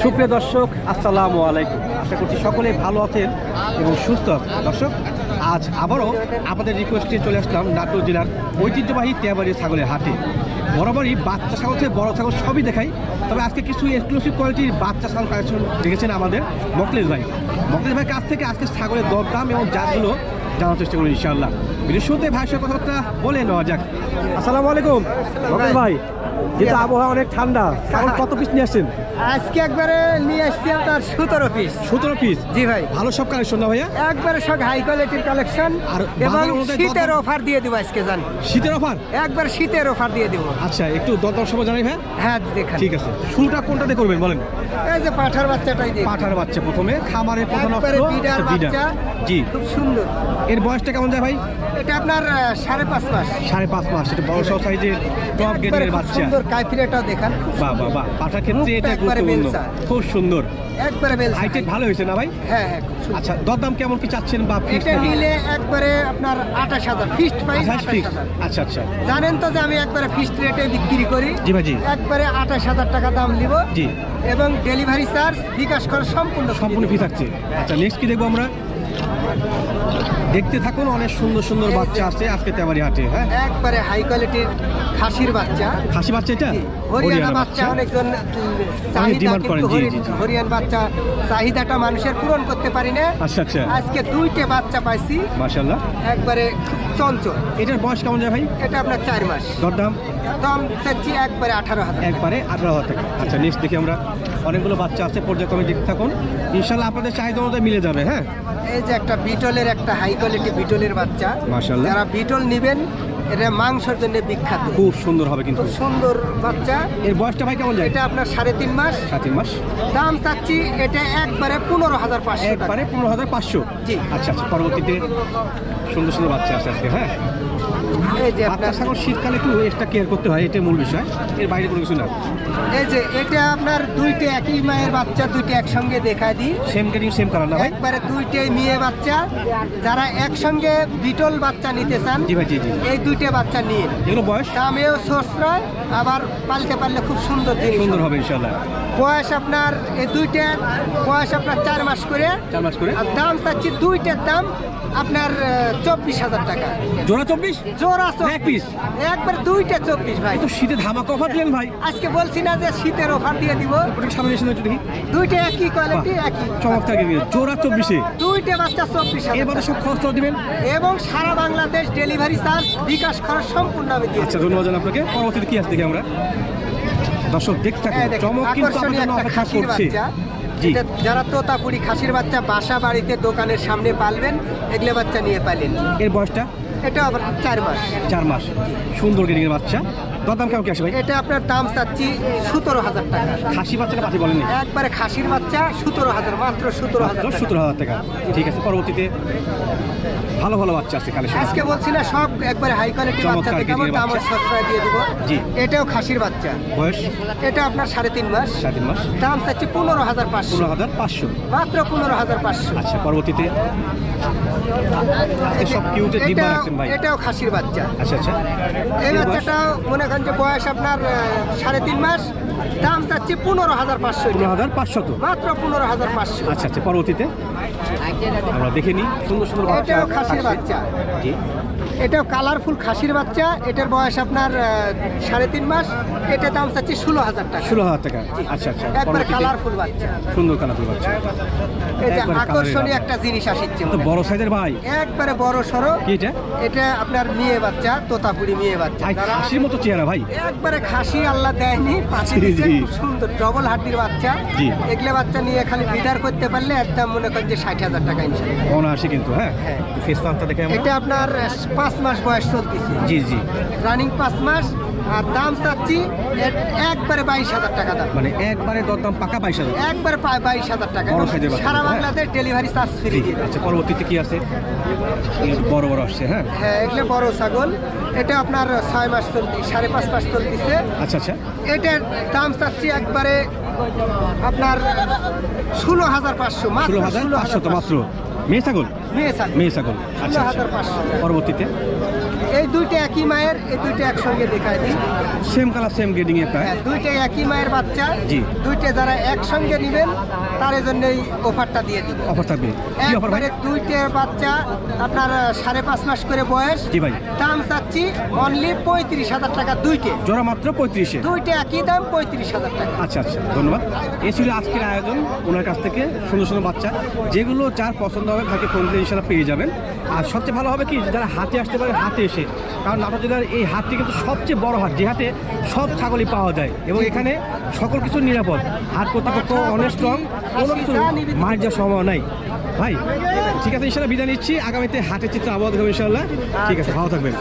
সুপ্রিয় দর্শক, আসসালামু আলাইকুম। আশা করছি সকলে ভালো আছেন এবং সুস্থ আছেন। দর্শক, আজ আবারও আপনাদের রিকোয়েস্টে চলে আসলাম নাটোর জেলার ঐতিহ্যবাহী তেয়াবাড়ি ছাগলের হাটে। বরাবরই বাচ্চা ছাগল থেকে বড় ছাগল সবই দেখাই, তবে আজকে কিছু এক্সক্লুসিভ কোয়ালিটির বাচ্চা ছাগল কালেকশন দেখেছেন আমাদের মকলেশ ভাই। মকলেশ ভাইয়ের কাছ থেকে আজকে ছাগলের দরদাম এবং জাতগুলো জানার চেষ্টা করি ইনশাআল্লাহ। ভিডিও শুরুতে ভাইয়ের সাথে কথাবার্তা বলে নেওয়া যাক। আসসালামু আলাইকুম মকলেশ ভাই। যেহেতু আবহাওয়া অনেক ঠান্ডা, ছাগল কত পিস নিয়ে আসছেন? আজকে একবারে নিয়ে আসছি আপনার 17 পিস। 17 পিস? জি ভাই, ভালো সব কালেকশন না ভাইয়া? একবারে সব হাই কোয়ালিটির কালেকশন। আর এবং বাজার অনুযায়ী শীতের অফার দিয়ে দিব আজকে। জান, শীতের অফার? একবার শীতের অফার দিয়ে দিব। আচ্ছা, একটু দরদাম সময় জানাই ভাই। হ্যাঁ দেখেন। ঠিক আছে, শুরুটা কোনটাতে করবেন বলেন? এই যে পাঠার বাচ্চাটাই দিই। পাঠার বাচ্চা প্রথমে, খামারের প্রধান একবারে অস্ত্র বিডার বাচ্চা। জি, খুব সুন্দর। এর বয়সটা কেমন যায় ভাই? এটা আপনার 5.5 মাস। 5.5 মাস। এটা বড় সহ সাইজের টপ একবারে গ্রেডের খুব বাচ্চা। সুন্দর কাইফিরেটাও দেখান। বাহ বাহ বাহ, পাঠার ক্ষেত্রে মুখটা এটা একবারে গুরুত্বপূর্ণ। বেলচা। খুব সুন্দর, একবারে বেল। হাইটেক ভালো হয়েছে না ভাই? হ্যাঁ হ্যাঁ, খুব সুন্দর। আচ্ছা, দরদাম কেমন কি চাচ্ছেন বা ফিক্স? এটা নিলে একবারে আপনার 28,000 ফিক্সড প্রাইস। 28,000। আচ্ছা আচ্ছা, জানেন তো যে আমি একবারে ফিক্সড রেটে বিক্রি করি। জি ভাই জি। একবারে 28,000 টাকা দাম নিব। জি, এবং ডেলিভারি চার্জ বিকাশ খরচ সম্পূর্ণ সম্পূর্ণ ফি থাকছে। আচ্ছা, নেক্সট কি দেখবো আমরা? দেখতে থাকুন, অনেক সুন্দর সুন্দর বাচ্চা আছে আজকে তেবাড়ি হাটে। হ্যাঁ, একবারে হাই কোয়ালিটির খাসির বাচ্চা। খাসি বাচ্চা এটা? হরিয়ানা বাচ্চা অনেকজন চাহিদা, ডিমান্ড করেন। কিন্তু জি জি জি। হরিয়ান বাচ্চা চাহিদাটা মানুষের পূরণ করতে পারি না। আচ্ছা আচ্ছা, আজকে 2টে বাচ্চা পাইছি, মাশাআল্লাহ। একবারে চঞ্চল। এটার বয়স কেমন যায় ভাই? এটা আপনার 4 মাস। দরদাম? দাম চাচ্ছি একবারে 18,000। একবারে 18,000 টাকা। আচ্ছা, নেক্সট দেখি আমরা। অনেকগুলো বাচ্চা আছে, পর্যায়ক্রমে দেখতে থাকুন, ইনশাআল্লাহ আপনাদের চাহিদা অনুযায়ী মিলে যাবে। হ্যাঁ, এই যে একটা বিটলের, একটা হাই কোয়ালিটি বিটলের বাচ্চা। মাশাআল্লাহ। যারা বিটল নেবেন, এটা মাংসের জন্য বিখ্যাত। খুব সুন্দর হবে কিন্তু। খুব সুন্দর বাচ্চা। এর বয়সটা ভাই কেমন যায়? এটা আপনার 3.5 মাস। 3 মাস। দাম চাচ্ছি এটা একবারে 15,500 টাকা। একবারে 15,500। জি। আচ্ছা আচ্ছা, পরবর্তীতে সুন্দর সুন্দর বাচ্চা আছে আজকে। হ্যাঁ, এই যে বাচ্চা আপনার, ছাগল শীতকালে একটু এক্সট্রা কেয়ার করতে হয়, এটাই মূল বিষয়, এর বাইরে কোনো কিছু না। এই যে এটা আপনার 2টে একই মায়ের বাচ্চা, 2টে একসঙ্গে দেখা দিই। সেম কেটিং সেম কালার না ভাই? একবারে 2টে মেয়ে বাচ্চা। যারা একসঙ্গে বিটল বাচ্চা নিতে চান, জি ভাই জি জি। এই 2টে বাচ্চা নিয়ে এগুলো বয়স দামেও সস্তায়, আবার পালতে পারলে খুব সুন্দর জিনিস। সুন্দর হবে ইনশাআল্লাহ। বয়স আপনার এই 2টার বয়স আপনার 4 মাস করে। 4 মাস করে। আর দাম চাচ্ছি 2টার দাম আপনার 24,000 টাকা। জোড়া 24? জোড়া এক পিস? একবার 2টে 24 ভাই। তো শীতে ধামাকা অফার দিলেন ভাই। আজকে বলছি না যে শীতের অফার দিয়ে দিব। ওটা সামনে এসে একটু দেখি। 2টে একই কোয়ালিটি, একই চমৎকার গেছে, জোড়া 24-এ। 2টে বাচ্চা 24,000 এর মধ্যে সব খরচ তো দিবেন? এবং সারা বাংলাদেশ ডেলিভারি চার্জ বিকাশ খরচ সম্পূর্ণ আমি দিই। আচ্ছা, ধন্যবাদ জানাই আপনাকে। পরবর্তীতে কি আছে দেখি আমরা। দর্শক দেখতে থাকুন, চমক কিন্তু আপনার জন্য অপেক্ষা খাসির করছে। বাচ্চা। জি। এটা যারা তোতাপুরি খাসির বাচ্চা বাসা বাড়িতে দোকানের সামনে পালবেন, এগুলো বাচ্চা নিয়ে পালেন। এর বয়সটা? এটা আবার 4 মাস। 4 মাস। সুন্দর গেটিং এর বাচ্চা। দরদাম কেমন কি আসে ভাই? এটা আপনার দাম চাচ্ছি 17,000 টাকা। খাসি বাচ্চাটা পাতি বলেননি? একবারে খাসির বাচ্চা 17,000, মাত্র 17,000 টাকা। 17,000 টাকা। ঠিক আছে, পরবর্তীতে ভালো ভালো বাচ্চা আছে কালেকশন। আজকে বলছি না সব একবারে হাই কোয়ালিটি বাচ্চা চমৎকার থেকে আমার গেটিংয়ের দাম বাচ্চা। সস্তায় দিয়ে দেবো। জি। এটাও খাসির বাচ্চা। বয়স? এটা আপনার 3.5 মাস। 3.5 মাস। দাম চাচ্ছি 15,500। 15,500। মাত্র 15,500। আচ্ছা, পরবর্তীতে আজকে সব কিউটের ডিব্বা রাখছেন ভাই। এটাও খাসির বাচ্চা। আচ্ছা আচ্ছা, এই এর বয়স? বাচ্চাটা মনে করেন যে বয়স আপনার 3.5 মাস। দাম চাচ্ছি 15,500। 15,500 তো? মাত্র 15,500। আচ্ছা আচ্ছা, পরবর্তীতে আমরা দেখে নিই সুন্দর সুন্দর বাচ্চা। এটাও খাসির বাচ্চা। জি। এটাও কালারফুল খাসির বাচ্চা। এটার বয়স আপনার 3.5 মাস। এটার দাম চাচ্ছি 16,000 টাকা। 16,000 টাকা। আচ্ছা আচ্ছা, একবার পরবর্তীতে কালারফুল বাচ্চা। সুন্দর কালারফুল বাচ্চা। এই যে একবারে আকর্ষণীয় colour-এর একটা জিনিস আসছে তো বড় সাইজের ভাই। একবারে বড় সড়ো। কি এটা? এটা আপনার মেয়ে বাচ্চা, তোতাপুরি মেয়ে বাচ্চা। ভাই খাসির মতো চেহারা ভাই। একবারে খাসি আল্লাহ দেয়নি, পাঁচি জি, দিচ্ছে, জি। খুব সুন্দর ডবল হাড্ডির বাচ্চা। জি। এগুলো বাচ্চা নিয়ে খালি বিদার করতে পারলে একদম মনে করেন যে 60,000 টাকা ইনশাআল্লাহ। অনায়াসে কিন্তু। হ্যাঁ, হ্যাঁ। ফেস পাম্পটা দেখে আমরা। এটা আপনার 5 মাস বয়স চলতেছে, জি জি। রানিং 5 মাস। আর দাম চাচ্ছি একবারে 22,000 টাকা দাম। মানে একবারে দরদাম পাকা 22,000। একবারে 22,000 টাকা। বড় সাইজের বাচ্চা, সারা হ্যাঁ। বাংলাদেশ ডেলিভারি চার্জ ফ্রি জি। দিয়ে দেব। আচ্ছা, পরবর্তীতে কি আছে? বড় বড় আসছে। হ্যাঁ হ্যাঁ, এগুলো বড় ছাগল। এটা আপনার 6 মাস চলতি, 5.5 মাস চলতেছে। আচ্ছা আচ্ছা, এটার দাম চাচ্ছি একবারে আপনার 16,500। মাত্র 16,500 তো মাত্র। মেয়ে ছাগল? মেয়ে ছাগল। মেয়ে ছাগল। আচ্ছা আচ্ছা, 16,500। পরবর্তীতে এই দুইটা একই মায়ের, এই দুইটা একসঙ্গে দেখায় দিই। সেম কালার সেম গ্রেডিং এর প্রায়। হ্যাঁ, দুইটাই একই মায়ের বাচ্চা। জি। দুইটা যারা একসঙ্গে নেবেন তার জন্য এই অফারটা দিয়ে দিব। অফার থাকবে কি অফার ভাই? একবারে দুইটার বাচ্চা আপনার 5.5 মাস করে বয়স। জি ভাই। দাম চাচ্ছি অনলি 35,000 টাকা দুইটা। জোড়া মাত্র 35-এ। দুইটা একই দাম 35,000 টাকা। আচ্ছা আচ্ছা, ধন্যবাদ। এই ছিল আজকের আয়োজন। ওনার কাছ থেকে সুন্দর সুন্দর বাচ্চা, যেগুলো যার পছন্দ হবে তাকে ফোন দিয়ে ইনশাল্লাহ পেয়ে যাবেন। আর সবচেয়ে ভালো হবে কি, যারা হাটে আসতে পারে হাটে এসে, কারণ নাটোর জেলার এই হাটটি কিন্তু সবচেয়ে বড় হাট, যে হাটে সব ছাগলই পাওয়া যায় এবং এখানে সকল কিছু নিরাপদ। হাট কর্তৃপক্ষ অনেক স্ট্রং, কোনো কিছু মায়ের যাওয়ার সম্ভাবনা নাই ভাই। ঠিক আছে, ইনশাল্লাহ বিদায় নিচ্ছি। আগামীতে হাটের চিত্র আবহাওয়া দেখাবো ইনশাল্লাহ। ঠিক আছে, ভালো থাকবেন।